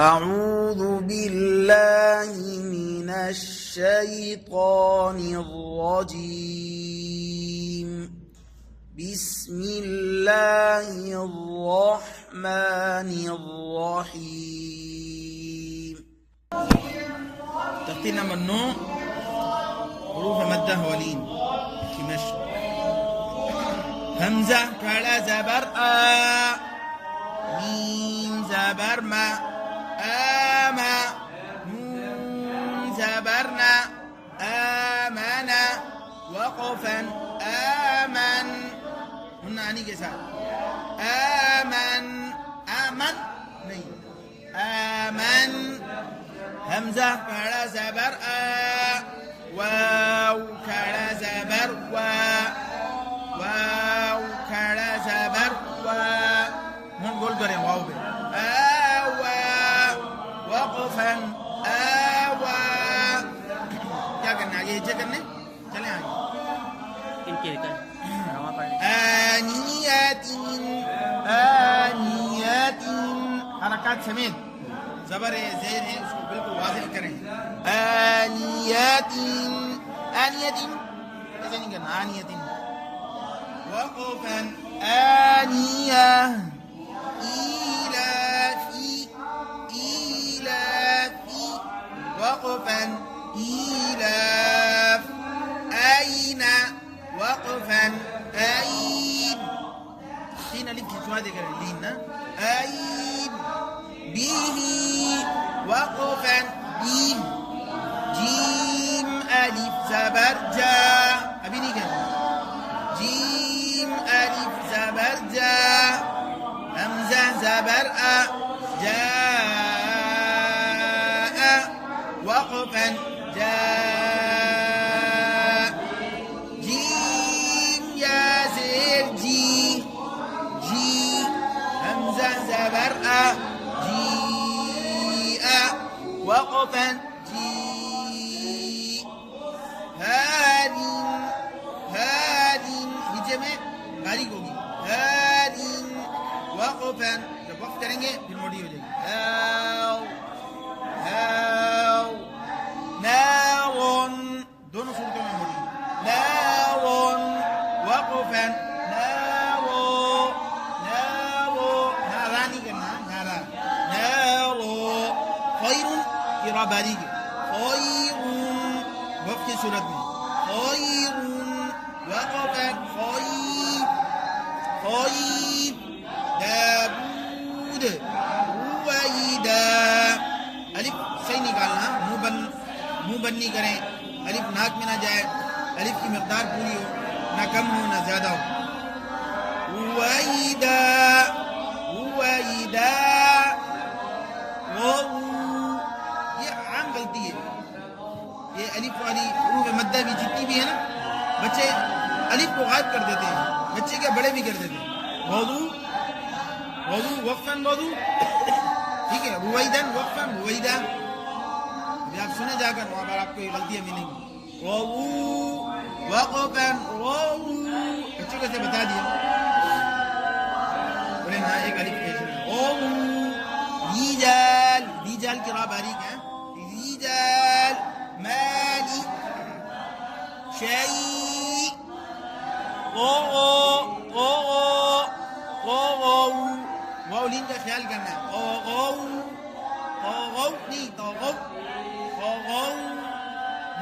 أعوذ بالله من الشيطان الرجيم. بسم الله الرحمن الرحيم. ترتيب نمبر 9 حروف مدة ولين في مشق. همزة كلا زبر ميم زبر ما آما نون زبرنا آمنا وقفا آمن هنا عني کے ساتھ آمن آمن نہیں آمن حمزہ کھڑا زبر واو کھڑا زبر واو کھڑا زبر ہم گول کریں واو پہ وقفا کیا کرنا آگے ہجے کرنے چلیں آگے ان کے آنیات حرکات سمیت زبر ہے زیر ہے اس کو بالکل واضح کریں آنیات ایسے نہیں کرنا آنیات وقفا آنیہ وقفا إيلاف أين وقفا أين حين ألف شهادة لين أين به وقفا به جيم ألف زبر جاء أبيني كده جيم ألف زبر جاء همزة زبر جاء وقفا جاء جيم يا زير جي همزة زبر جيء وقفا جيء هادين ہجے میں باریک ہوگی هادين وقفا جب وقف کریں گے پھر موٹی ہو جائے گی نار دونوں صورتوں میں موٹی نار وقفا نارا نہیں کرنا نارا نار خیر قراء باریک خیر وقف کی صورت میں خیر وقفا خیر داود رویدا الف صحیح نکالنا منہ بند نہیں کریں الف ناک میں نہ جائے الف کی مقدار پوری ہو نہ کم ہو نہ زیادہ ہو رویدا یہ عام غلطی ہے یہ الف والی حروف مدہ بھی جتنی بھی ہے نا بچے الف کو غائب کر دیتے ہیں بچے کے بڑے بھی کر دیتے ہیں وضو وقفا وضو ٹھیک ہے رویدن وقفا رویدہ ابھی آپ سنے جا کر وہاں پر آپ کو یہ غلطیاں ملیں گی وضو وقفا وضو بچوں کو سے بتا دیا بولے نا ایک الف کیسے وضو ریجال کی راہ باریک ہے ریجال مالی شیء واولین کا خیال کرنا ہے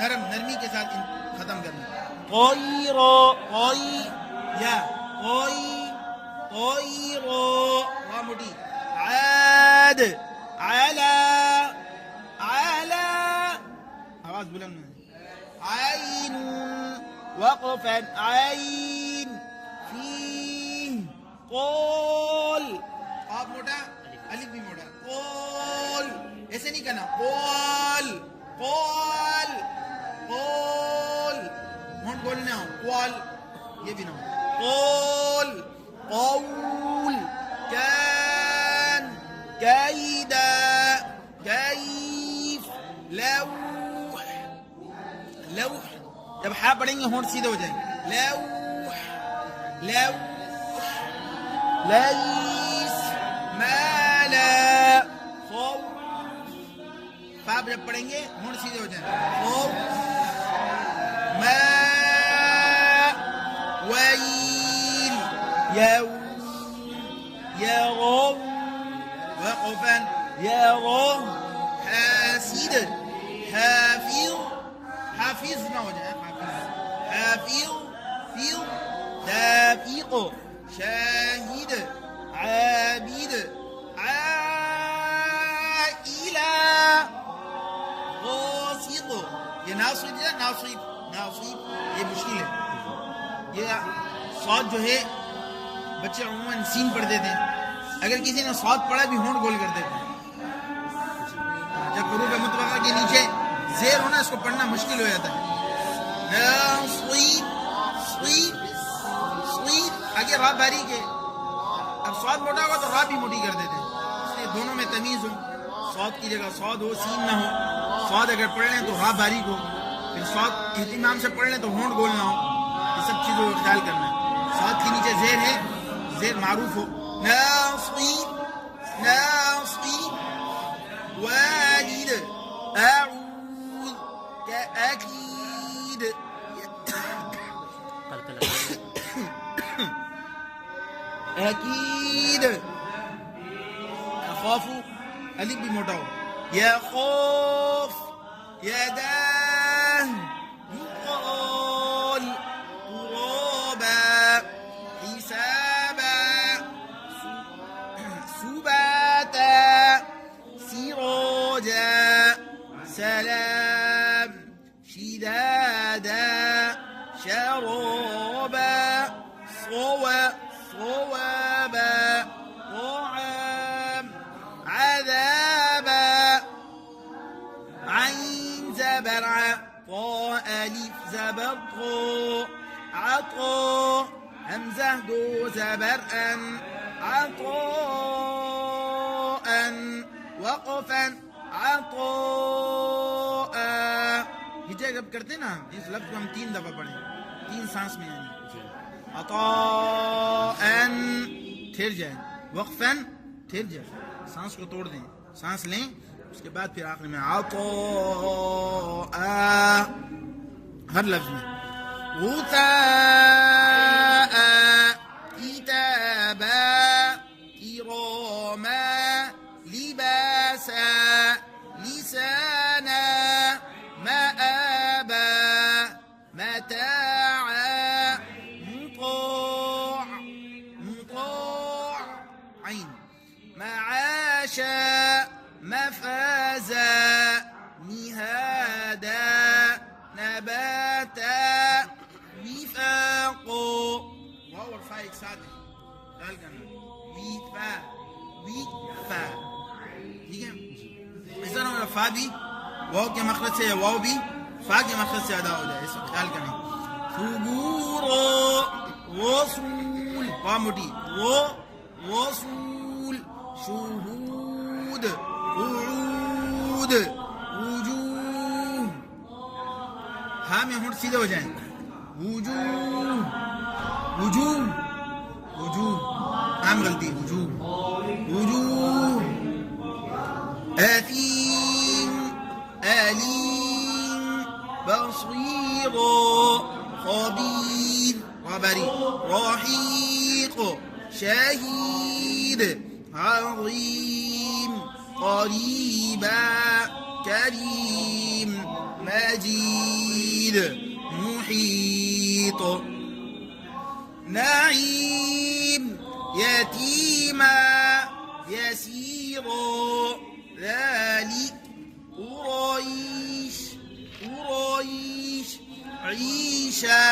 نہیں نرمی کے ساتھ ختم کرنا واہ موٹی عاد علا آواز بلند عین وقفا عین فیہ قول قاف موٹا الف بھی موٹا قول ایسے نہیں کرنا قول ہونٹ بولنا ہو قول یہ بھی نہ ہو قول کان کیدا کیف لوح جب ہا پڑھیں گے ہونٹ سیدھے ہو جائیں گے لوح ليس ما لا خوف آپ جب پڑھیں گے ہونٹ سیدھے ہو جائیں. خوف ما ويل يغو وقفا يغو حاسد حافظ حافظ نہ ہو جائے حافظ فيل دافق شاهد عابد عائلة غاصب. یہ ناصب ہے ناصب یہ مشکل ہے. یہ صاد جو ہے بچے عموماً سین پڑھ دیتے ہیں. اگر کسی نے صاد پڑھا بھی ہونٹ گول کر دیتے ہیں. جب حروف مطبقہ کے نیچے زیر ہونا اس کو پڑھنا مشکل ہو جاتا ہے. ناصب صید آگے را باریک ہے. اب صاد موٹا ہوگا تو را بھی موٹی کر دیتے ہیں. اس لیے دونوں میں تمیز ہو. صاد کی جگہ صاد ہو سین نہ ہو. صاد اگر پڑھ لیں تو را باریک ہو. پھر صاد اہتمام سے پڑھ لیں تو ہونٹ گول نہ ہو. یہ سب چیزوں کا خیال کرنا ہے. صاد کے نیچے زیر ہے زیر معروف ہو. ناصب والد اعوذ کاکید اکید. اخاف الف بھی موٹا ہو. يخاف يداه يقال غرابا حسابا سباتا سراجا سلام شدادا شرابا صوابا طعام عذابا عين زبر طاء ألف زبر طاء عطاء همزة دو زبر أن عطاء وقفا عطاء. ہجے جب کرتے نا اس لفظ کو ہم 3 دفعہ پڑھیں 3 سانس میں یعنی عطاء ٹھہر جائیں وقفا ٹھہر جائیں سانس کو توڑ دیں سانس لیں اس کے بعد پھر آخر میں عطاء ہر لفظ میں. غثاء کتابا کراما لباسا لسانا مآبا متاعا مطاع عين معاشا مفازا مهادا نباتا وفاق واو اور فا ایک ساتھ ہے خیال کرنا وفا ٹھیک ہے. اس طرح اگر فا بھی واو کے مخرج سے یا واو بھی فا کے مخرج سے ادا ہو جائے اس کو خیال کریں. ثبور رسول فا موٹی رسول شهود قعود وجوه ہاں میں ہونٹ سیدھے ہو جائیں وجوہ عام غلطی وجوہ آثیم علیم بصیر خبیر خبری رحیق شهید عظیم قریبا کریم مجید محیط نعیم یتیما یسیرا ذلك قریش عیشہ